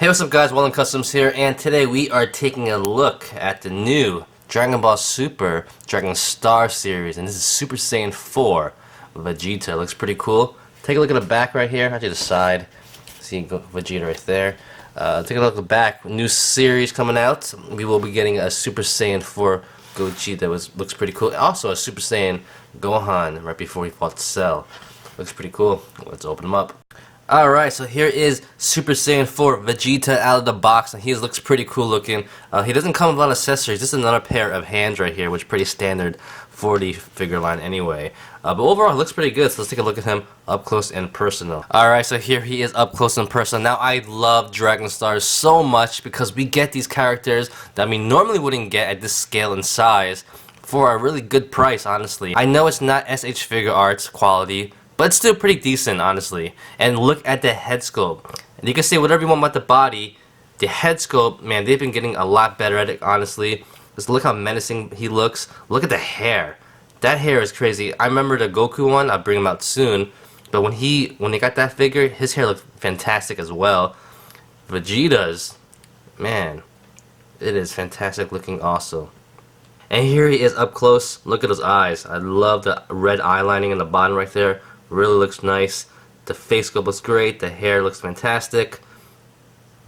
Hey, what's up guys, Wolverine Customs here, and today we are taking a look at the new Dragon Ball Super Dragon Star series, and this is Super Saiyan 4 Vegeta. It looks pretty cool. Take a look at the back right here, actually the side. See Vegeta right there. Take a look at the back, new series coming out. We will be getting a Super Saiyan 4 Gogeta that looks pretty cool. Also a Super Saiyan Gohan right before he fought Cell. Looks pretty cool. Let's open them up. Alright, so here is Super Saiyan 4 Vegeta out of the box, and he looks pretty cool looking. He doesn't come with a lot of accessories, just another pair of hands right here, which is pretty standard for the figure line anyway. But overall, it looks pretty good, so let's take a look at him up close and personal. Alright, so here he is up close and personal. Now, I love Dragon Stars so much because we get these characters that we normally wouldn't get at this scale and size for a really good price, honestly. I know it's not SH Figure Arts quality, but it's still pretty decent, honestly. And look at the head sculpt. And you can say whatever you want about the body. The head sculpt, man, they've been getting a lot better at it, honestly. Just look how menacing he looks. Look at the hair. That hair is crazy. I remember the Goku one. I'll bring him out soon. But when they got that figure, his hair looked fantastic as well. Vegeta's, man, it is fantastic looking also. And here he is up close. Look at his eyes. I love the red eye lining in the bottom right there. Really looks nice. The face sculpt looks great. The hair looks fantastic.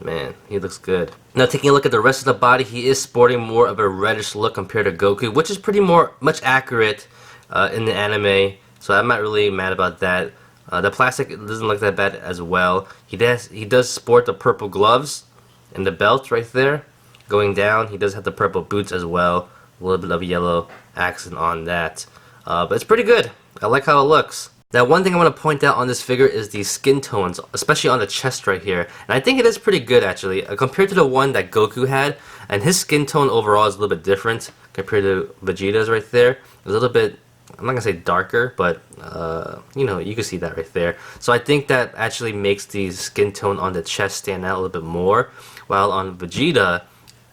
Man, he looks good. Now taking a look at the rest of the body, he is sporting more of a reddish look compared to Goku, which is pretty much accurate in the anime. So I'm not really mad about that. The plastic doesn't look that bad as well. He does sport the purple gloves and the belt right there. Going down, he does have the purple boots as well. A little bit of yellow accent on that. But it's pretty good. I like how it looks. Now, one thing I want to point out on this figure is the skin tones, especially on the chest right here. And I think it is pretty good, actually, compared to the one that Goku had. And his skin tone overall is a little bit different compared to Vegeta's right there. It's a little bit, I'm not going to say darker, but, you know, you can see that right there. So I think that actually makes the skin tone on the chest stand out a little bit more. While on Vegeta,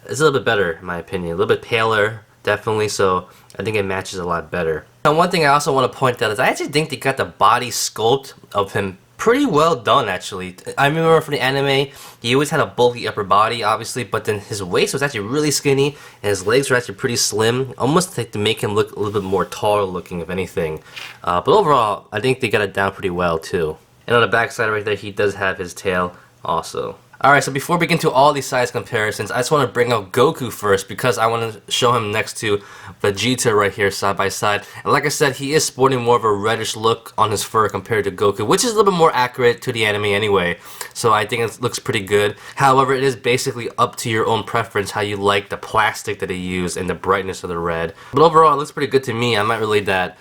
it's a little bit better, in my opinion. A little bit paler, definitely, so I think it matches a lot better. Now, one thing I also want to point out is I actually think they got the body sculpt of him pretty well done, actually. I remember from the anime, he always had a bulky upper body, obviously, but then his waist was actually really skinny, and his legs were actually pretty slim, almost like to make him look a little bit more taller looking, if anything. But overall, I think they got it down pretty well, too. And on the back side right there, he does have his tail also. Alright, so before we get into all these size comparisons, I just want to bring out Goku first because I want to show him next to Vegeta right here side by side. And like I said, he is sporting more of a reddish look on his fur compared to Goku, which is a little bit more accurate to the anime anyway. So I think it looks pretty good. However, it is basically up to your own preference how you like the plastic that they use and the brightness of the red. But overall, it looks pretty good to me. I'm not really that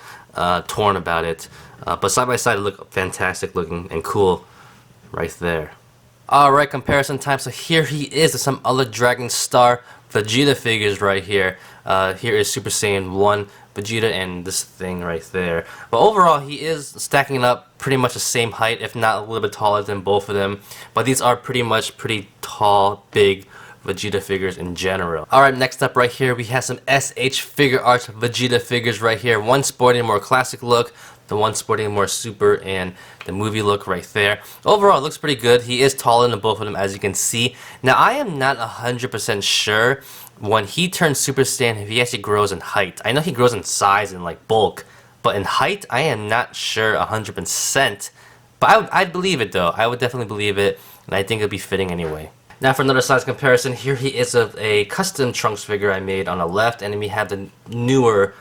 torn about it. But side by side, it looks fantastic looking and cool right there. Alright, comparison time. So here he is with some other Dragon Star Vegeta figures right here. Here is Super Saiyan 1 Vegeta and this thing right there. But overall, he is stacking up pretty much the same height, if not a little bit taller than both of them. But these are pretty tall, big Vegeta figures in general. Alright, next up right here, we have some SH Figure Arts Vegeta figures right here. One sporting a more classic look, the one sporting a more super and the movie look right there. Overall, it looks pretty good. He is taller than both of them, as you can see. Now, I am not 100% sure when he turns Super Saiyan if he actually grows in height. I know he grows in size and like bulk, but in height, I am not sure 100%. But I'd believe it though. I would definitely believe it, and I think it'd be fitting anyway. Now for another size comparison, here he is of a custom Trunks figure I made on the left, and then we have the newer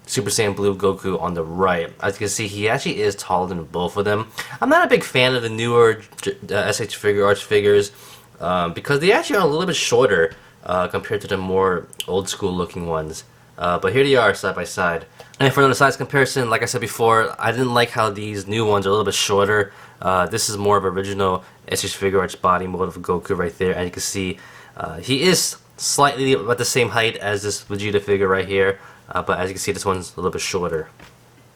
Super Saiyan Blue Goku on the right. As you can see, he actually is taller than both of them. I'm not a big fan of the newer SH Figure Arts figures because they actually are a little bit shorter compared to the more old school looking ones. But here they are side by side. And for another size comparison, like I said before, I didn't like how these new ones are a little bit shorter. This is more of original SH Figure Arts body mold of Goku right there. And you can see he is slightly about the same height as this Vegeta figure right here. But as you can see, this one's a little bit shorter.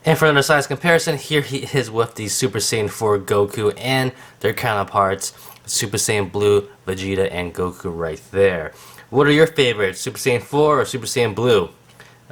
And for another size comparison, here he is with the Super Saiyan 4 Goku and their counterparts, Super Saiyan Blue, Vegeta, and Goku right there. What are your favorites, Super Saiyan 4 or Super Saiyan Blue?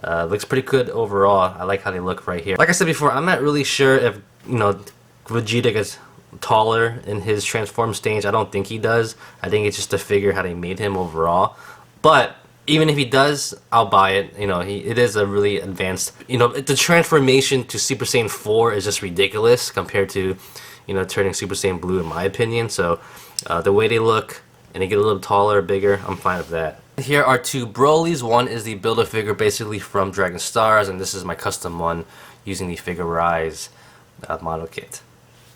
Looks pretty good overall. I like how they look right here. Like I said before, I'm not really sure if, you know, Vegeta gets taller in his transform stage. I don't think he does. I think it's just a figure how they made him overall. But even if he does, I'll buy it. You know, it is a really advanced. You know, the transformation to Super Saiyan 4 is just ridiculous compared to, you know, turning Super Saiyan Blue, in my opinion. So the way they look and they get a little taller, bigger, I'm fine with that. Here are two Brolys. One is the Build-A-Figure basically from Dragon Stars, and this is my custom one using the Figure-Rise model kit.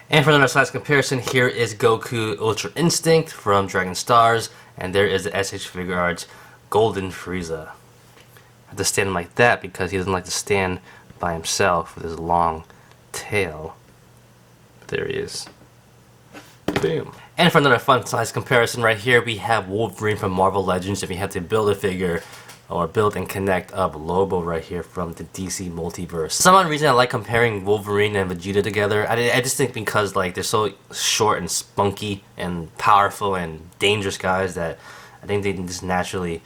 And for another size comparison, here is Goku Ultra Instinct from Dragon Stars, and there is the SH Figure Arts Golden Frieza. I have to stand him like that because he doesn't like to stand by himself with his long tail. There he is. Boom. And for another fun size comparison right here, we have Wolverine from Marvel Legends. If you have to build a figure or build and connect up Lobo right here from the DC Multiverse. For some odd reason I like comparing Wolverine and Vegeta together. I just think because like they're so short and spunky and powerful and dangerous guys that I think they can just naturally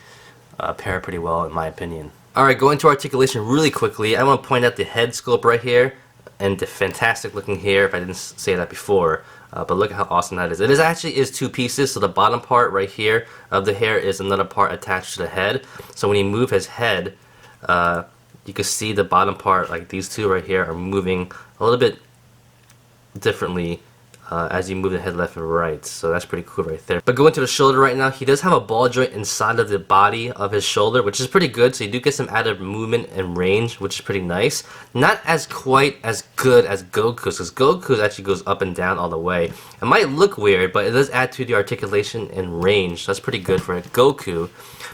pair pretty well in my opinion. Alright, going to articulation really quickly, I want to point out the head sculpt right here and the fantastic looking hair, if I didn't say that before. But look at how awesome that is. It actually is two pieces, so the bottom part right here of the hair is another part attached to the head. So when you move his head, you can see the bottom part, like these two right here, are moving a little bit differently as you move the head left and right. So that's pretty cool right there. But going to the shoulder right now, he does have a ball joint inside of the body of his shoulder, which is pretty good. So you do get some added movement and range, which is pretty nice. Not as quite as good as Goku's, because Goku's actually goes up and down all the way. It might look weird, but it does add to the articulation and range. That's pretty good for Goku.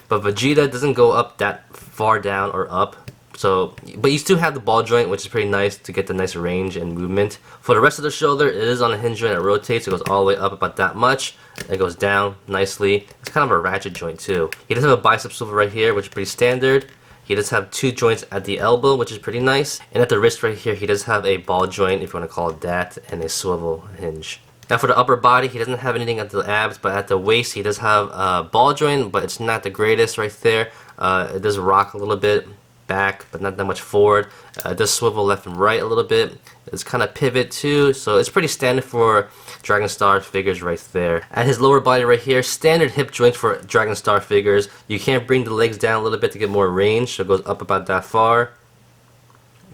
But Vegeta doesn't go up that far down or up. So, but you still have the ball joint, which is pretty nice to get the nice range and movement. For the rest of the shoulder, it is on a hinge joint. It rotates. It goes all the way up about that much. It goes down nicely. It's kind of a ratchet joint too. He does have a bicep swivel right here, which is pretty standard. He does have two joints at the elbow, which is pretty nice. And at the wrist right here, he does have a ball joint, if you want to call it that, and a swivel hinge. Now for the upper body, he doesn't have anything at the abs, but at the waist, he does have a ball joint, but it's not the greatest right there. It does rock a little bit back, but not that much forward. It does swivel left and right a little bit. It's kind of pivot too, so it's pretty standard for Dragon Star figures right there. At his lower body right here, standard hip joint for Dragon Star figures. You can't bring the legs down a little bit to get more range, so it goes up about that far.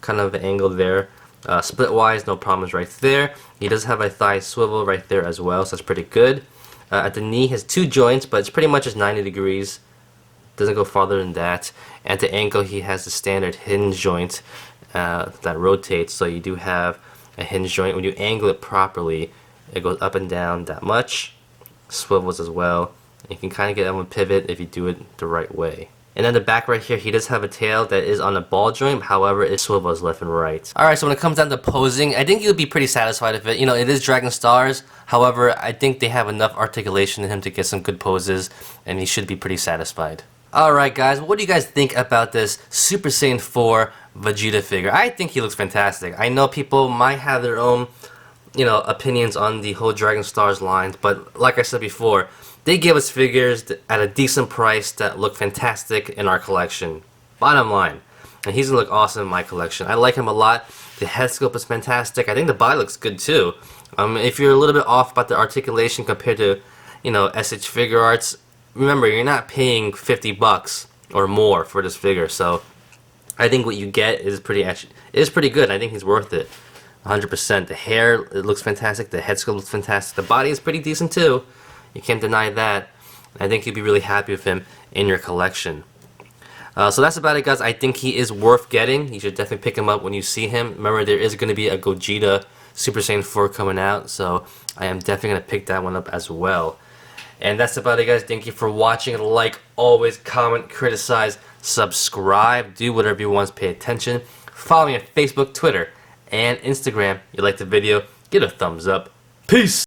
Kind of an angle there. Split wise, no problems right there. He does have a thigh swivel right there as well, so that's pretty good. At the knee, he has two joints, but it's pretty much just 90 degrees. Doesn't go farther than that. At the ankle, he has the standard hinge joint that rotates, so you do have a hinge joint. When you angle it properly, it goes up and down that much. Swivels as well. And you can kind of get on a pivot if you do it the right way. And then the back right here, he does have a tail that is on a ball joint, however, it swivels left and right. Alright, so when it comes down to posing, I think you'll be pretty satisfied with it. You know, it is Dragon Stars, however, I think they have enough articulation in him to get some good poses, and he should be pretty satisfied. Alright guys, what do you guys think about this Super Saiyan 4 Vegeta figure? I think he looks fantastic. I know people might have their own, you know, opinions on the whole Dragon Stars lines, but like I said before, they give us figures at a decent price that look fantastic in our collection. Bottom line. And he's gonna look awesome in my collection. I like him a lot. The head sculpt is fantastic. I think the body looks good too. If you're a little bit off about the articulation compared to, you know, SH Figure Arts, remember, you're not paying 50 bucks or more for this figure, so I think what you get is pretty good. I think he's worth it, 100%. The hair, it looks fantastic. The head sculpt looks fantastic. The body is pretty decent too. You can't deny that. I think you'd be really happy with him in your collection. So that's about it, guys. I think he is worth getting. You should definitely pick him up when you see him. Remember, there is going to be a Gogeta Super Saiyan 4 coming out, so I am definitely going to pick that one up as well. And that's about it, guys. Thank you for watching. Like always, comment, criticize, subscribe, do whatever you want to pay attention. Follow me on Facebook, Twitter, and Instagram. If you like the video, give it a thumbs up. Peace!